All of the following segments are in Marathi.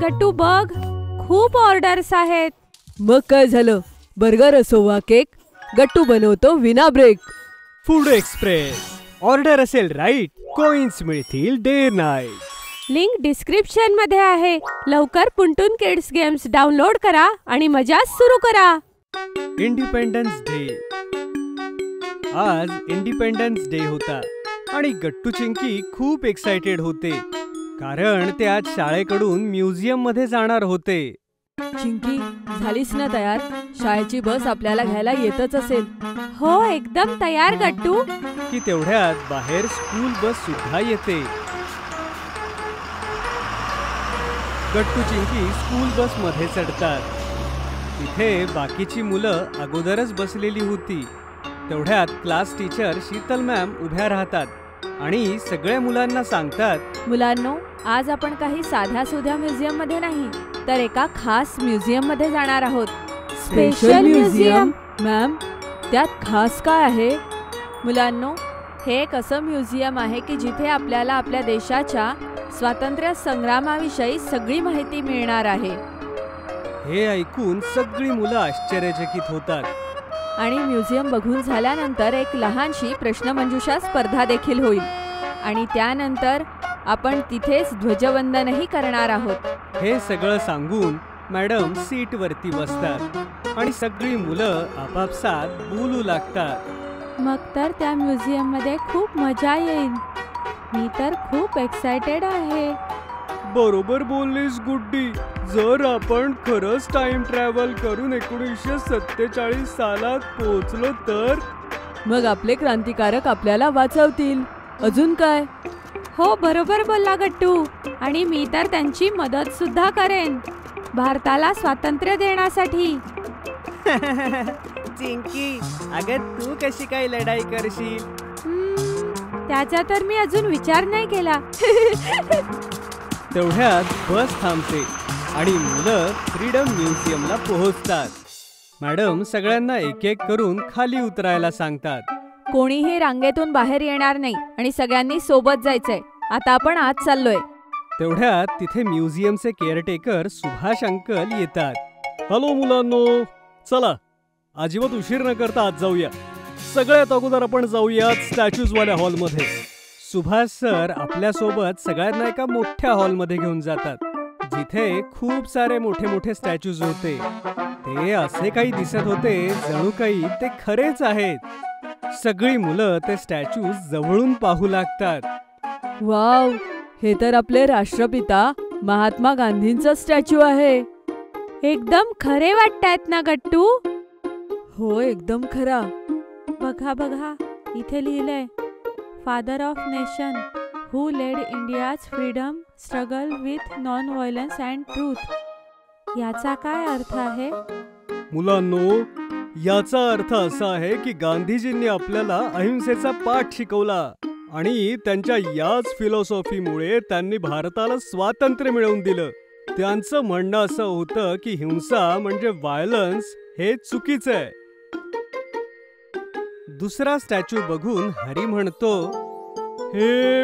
गट्टू बघ, खूप ऑर्डर्स आहेत. मग काय झालं, बर्गर असो वा केक, गट्टू बनवतो विना ब्रेक. Food express. ऑर्डर असेल राईट, कॉइन्स मिळतील डे नाईट. लिंक डिस्क्रिप्शन मध्ये आहे. लवकर पुंटून किड्स गेम्स डाउनलोड करा आणि मजा सुरू करा. Independence day. आज इंडिपेंडन्स डे होता आणि गट्टू चिंकी खूप एक्साइटेड होते, कारण ते आज शाळेकडून म्युझियम मध्ये जाणार होते. चिंकी, झालीस ना तयार? शाळेची बस आपल्याला घ्यायला येतच असेल. हो, एकदम तयार गट्टू. की तेवढ्यात बाहेर स्कूल बस सुद्धा येते. गट्टू चिंकी स्कूल बस मध्ये चढतात. तिथे बाकीची मुलं अगोदरच बसलेली होती. तेवढ्यात क्लास टीचर शीतल मॅम उभ्या राहतात आणि सगळ्या मुलांना सांगतात, मुलांनो, आज आपण काही साध्या सुध्या म्युझियम मध्ये नाही, तर एका खास म्युझियम मध्ये जाणार आहोत. Special museum? मॅम, त्यात खास काय आहे? मुलांनो, हे एक असं म्युझियम आहे की जिथे आपल्याला आपल्या देशाच्या स्वातंत्र्य संग्रामाविषयी सगळी माहिती मिळणार आहे. हे ऐकून सगळी मुलं आश्चर्यचकित होतात. आणि म्युझियम बघून झाल्यानंतर एक लहानशी प्रश्नमंजुषा स्पर्धा देखील होईल आणि त्यानंतर आपण तिथेच ध्वजवंदनही करणार आहोत. हे सगळं सांगून मॅडम सीट वरती बसतात आणि सगळी मुलं आपापसात बोलू लागतात. मग तर त्या म्युझियम मध्ये खूप मजा येईल. मी तर खूप एक्सायटेड आहे. बरोबर बोललीस गुड्डी. जर आपण खरंच टाइम ट्रॅव्हल करून 1947 सालात पोहोचलो तर? मग आपले क्रांतिकारक आपल्याला वाचवतील. अजून काय? हो, बरोबर बोलला गट्टू. आणि मी तर त्यांची मदत सुद्धा करेन, भारताला स्वातंत्र्य देण्यासाठी. चिंकी, अगं तू कशी काय लढाई करशील? त्याचा तर मी अजून विचार नाही केला. तेवढ्यात बस थांबते आणि मुलं फ्रीडम म्युझियमला पोहोचतात. मॅडम सगळ्यांना एक एक करून खाली उतरायला सांगतात. कोणीही रांगेतून बाहेर येणार नाही आणि सगळ्यांनी सोबत जायचंय. आता आपण आत चाललोय. तेवढ्यात तिथे म्युझियमचे केअरटेकर सुभाष अंकल येतात. हॅलो मुलांनो, चला अजिबात उशीर न करता आत जाऊया. सगळ्यात अगोदर आपण जाऊयात स्टॅच्यूज वाल्या हॉलमध्ये. सुभाष सर आपल्यासोबत सगळ्यांना एका मोठ्या हॉलमध्ये घेऊन जातात, जिथे खूप सारे मोठे मोठे स्टॅच्यूज होते. ते असे काही दिसत होते जणू काही ते खरेच आहेत. सगळी मुलं ते स्टॅच्यूज जवळून पाहू लागतात. वाव, हे तर आपले राष्ट्रपिता महात्मा गांधींचा स्टॅच्यू आहे. एकदम खरे वाटतायत ना गट्टू? हो, एकदम खरा. बघा बघा, इथे लिहिलंय, father of nation who led India's freedom struggle with non violence and truth. याचा काय अर्थ आहे? मुलांनो, याचा अर्थ असा आहे की गांधीजींनी आपल्याला अहिंसेचा पाठ शिकवला आणि त्यांच्या याच फिलॉसॉफीमुळे त्यांनी भारताला स्वातंत्र्य मिळवून दिलं. त्यांचं म्हणणं असं होतं की हिंसा म्हणजे व्हायलन्स हे चुकीचं आहे. दुसरा स्टॅच्यू बघून हरी म्हणतो, हे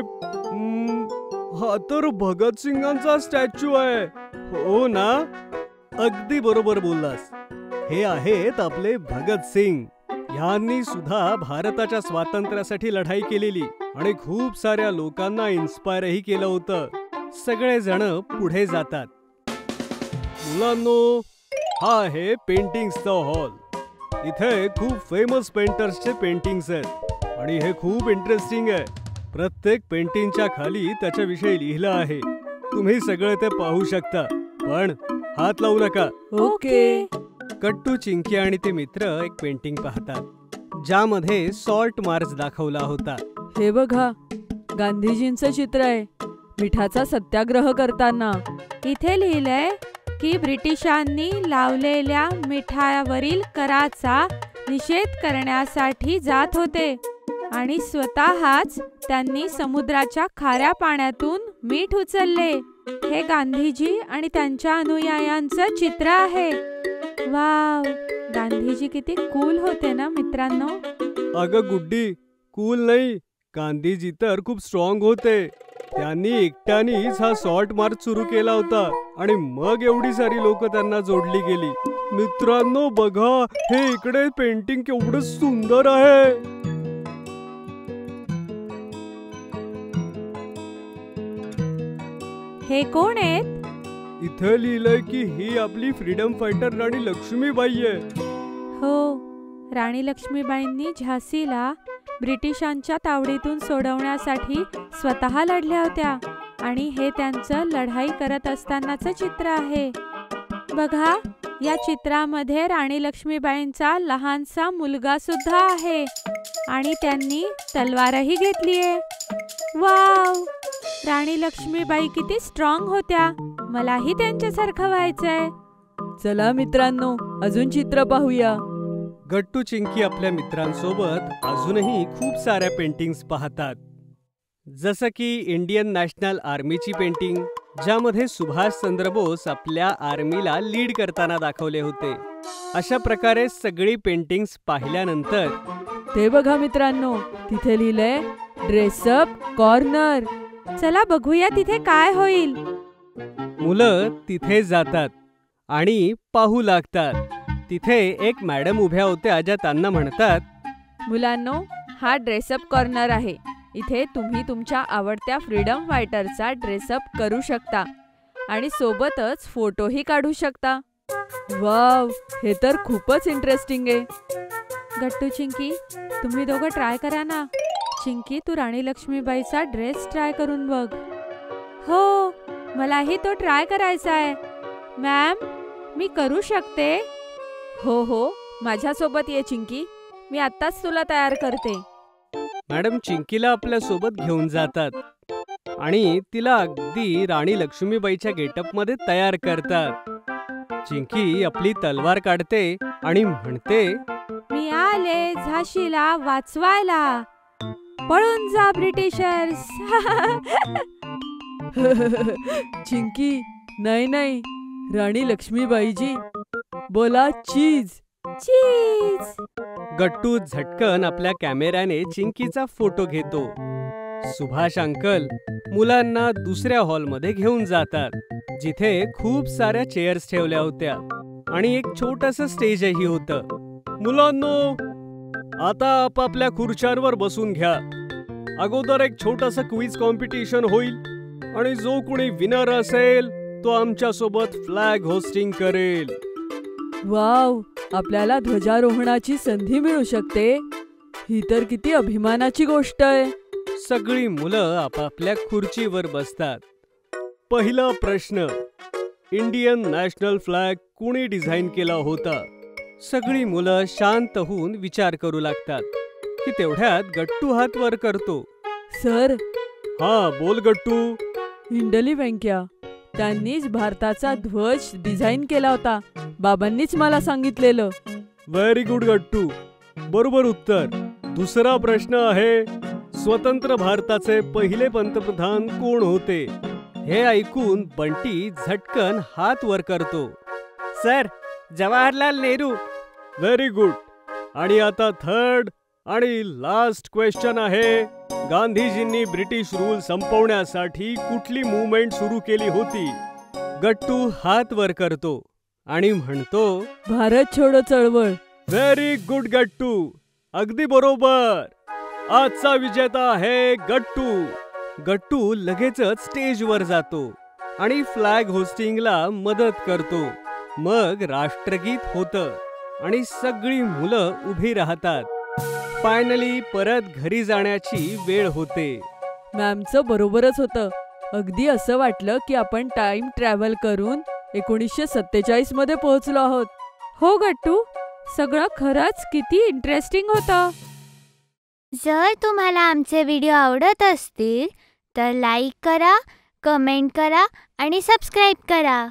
हा तर भगतसिंगांचा स्टॅच्यू आहे. हो ना? अगदी बरोबर बोललास. हे आहेत आपले भगतसिंग. यांनी सुद्धा भारताच्या स्वातंत्र्यासाठी लढाई केलेली आणि खूप साऱ्या लोकांना इन्स्पायरही केलं होतं. सगळे जण पुढे जातात. मुलांनो, हा आहे पेंटिंग्सचा हॉल. इथे खूप फेमस पेंटर्सचे पेंटिंग्स आहेत आणि हे खूप इंटरेस्टिंग आहे. प्रत्येक पेंटिंगच्या खाली त्याच्याविषयी लिहिलं आहे. तुम्ही सगळे ते पाहू शकता, पण हात लावू नका. ओके. गट्टू, चिंकी आणि ते मित्र एक पेंटिंग पाहतात, ज्यामध्ये सॉल्ट मार्च दाखवला होता. हे बघा, गांधीजींचं चित्र आहे, मिठाचा सत्याग्रह करताना. इथे लिहिलंय की ब्रिटिशांनी लावलेल्या मिठावरील कराचा निषेध करण्यासाठी जात होते आणि स्वतःच त्यांनी समुद्राच्या खाऱ्या पाण्यातून मीठ उचलले. हे गांधीजी आणि त्यांच्या अनुयायांचं चित्र आहे. वाव, गांधीजी किती कूल होते ना मित्रांनो. अगं गुड्डी, कूल नाही, गांधीजी तर खूप स्ट्रॉंग होते. त्यांनी एकट्यानेच हा सॉर्ट मार्च सुरू केला होता आणि मग एवढी सारी लोक त्यांना जोडली गेली. मित्रांनो बघा, हे इकडे पेंटिंग केवढं सुंदर आहे. हे कोण आहेत? इथे लिहिलंय की ही आपली फ्रीडम फायटर राणी लक्ष्मीबाई आहे. हो, राणी लक्ष्मीबाईंनी झाशीला ब्रिटिशांच्या तावडीतून सोडवण्यासाठी स्वतः लढल्या होत्या आणि हे त्यांचं लढाई करत असतानाचं चित्र आहे. बघा, या चित्रामध्ये राणी लक्ष्मीबाईंचा लहानसा मुलगा सुद्धा आहे आणि त्यांनी तलवारही घेतलीये. वाव, राणी लक्ष्मीबाई किती स्ट्रॉंग होत्या. मलाही त्यांच्यासारखं व्हायचंय. चला मित्रांनो, अजून चित्र पाहूया. गट्टू चिंकी आपल्या मित्रांसोबत अजूनही खूप साऱ्या पेंटिंग्स पाहतात. जसं की इंडियन नॅशनल आर्मीची पेंटिंग, ज्यामध्ये सुभाषचंद्र बोस आपल्या आर्मीला लीड करताना दाखवले होते. अशा प्रकारे सगळी पेंटिंग्स पाहिल्यानंतर ते बघा मित्रांनो, तिथे लिहिलंय ड्रेसअप कॉर्नर. चला बघूया तिथे काय होईल. मुलं तिथे जातात आणि पाहू लागतात. तिथे एक मॅडम उभ्या होत्या, ज्या त्यांना म्हणतात, मुलांनो, हा ड्रेसअप कॉर्नर आहे. इथे तुम्ही तुमच्या आवडत्या फ्रीडम फायटरचा ड्रेसअप करू शकता आणि सोबतच फोटोही काढू शकता. वाव, हे तर खूपच इंटरेस्टिंग आहे. गट्टू चिंकी, तुम्ही दोघं ट्राय करा ना. चिंकी, तू राणी लक्ष्मीबाईचा ड्रेस ट्राय करून बघ. हो, मलाही तो ट्राय करायचा आहे. मॅम, मी करू शकते? हो हो, माझ्यासोबत ये चिंकी, मी आत्ताच तुला तयार करते. मॅडम चिंकीला आपल्या सोबत घेऊन जातात आणि तिला अगदी राणी लक्ष्मीबाईच्या गेटअपमध्ये तयार करतात. चिंकी आपली तलवार काढते आणि म्हणते, मी आले झाशीला वाचवायला. पळून जा ब्रिटिशर्स. चिंकी, नाही नाही, राणी लक्ष्मीबाईजी, बोला चीज. चीज. गट्टू झटकन आपल्या कॅमेऱ्याने चिंकीचा फोटो घेतो. सुभाष अंकल मुलांना दुसऱ्या हॉलमध्ये घेऊन जातात, जिथे खूप साऱ्या चेअर्स ठेवल्या होत्या आणि एक छोटंसं स्टेजही होतं. मुलांनो, आता आपापल्या खुर्च्यांवर बसून घ्या. अगोदर एक छोटंसं क्विज कॉम्पिटिशन होईल आणि जो कोणी विनर असेल तो आमच्या सोबत फ्लॅग होस्टिंग करेल. वाव, आपल्याला ध्वजारोहणाची संधी मिळू शकते. ही तर किती अभिमानाची गोष्ट आहे. सगळी मुलं आपापल्या खुर्चीवर बसतात. पहिला प्रश्न, इंडियन नॅशनल फ्लॅग कोणी डिझाईन केला होता? सगळी मुलं शांत होऊन विचार करू लागतात की तेवढ्यात गट्टू हात वर करतो. सर. हा, बोल गट्टू. हिंडली व्यंक्या, त्यांनीच भारताचा ध्वज डिझाईन केला होता. बाबांनीच मला सांगितलेलं. व्हेरी गुड गट्टू, बरोबर उत्तर. दुसरा प्रश्न आहे, स्वतंत्र भारताचे पहिले पंतप्रधान कोण होते? हे ऐकून बंटी झटकन हात वर करतो. Sir, Jawaharlal Nehru. Very good. आणि आता थर्ड आणि लास्ट क्वेश्चन आहे, गांधीजींनी ब्रिटिश रूल संपवण्यासाठी कुठली मूव्हमेंट सुरू केली होती? गट्टू हात वर करतो आणि म्हणतो, भारत छोडो चळवळ. व्हेरी गुड गट्टू, अगदी बरोबर. आजचा विजेता आहे गट्टू. गट्टू लगेचच स्टेजवर जातो आणि फ्लॅग होस्टिंगला मदत करतो. मग राष्ट्रगीत होतं आणि सगळी मुलं उभी राहतात. फायनली परत घरी जाण्याची वेळ होते. मॅमचं बरोबरच होतं. अगदी असं वाटलं की आपण टाइम ट्रॅव्हल करून 1947 मध्ये पोहोचलो आहोत. हो गट्टू, सगळं खरंच किती इंटरेस्टिंग होतं. जर तुम्हाला आमचे व्हिडिओ आवडत असतील तर लाईक करा, कमेंट करा आणि सबस्क्राईब करा.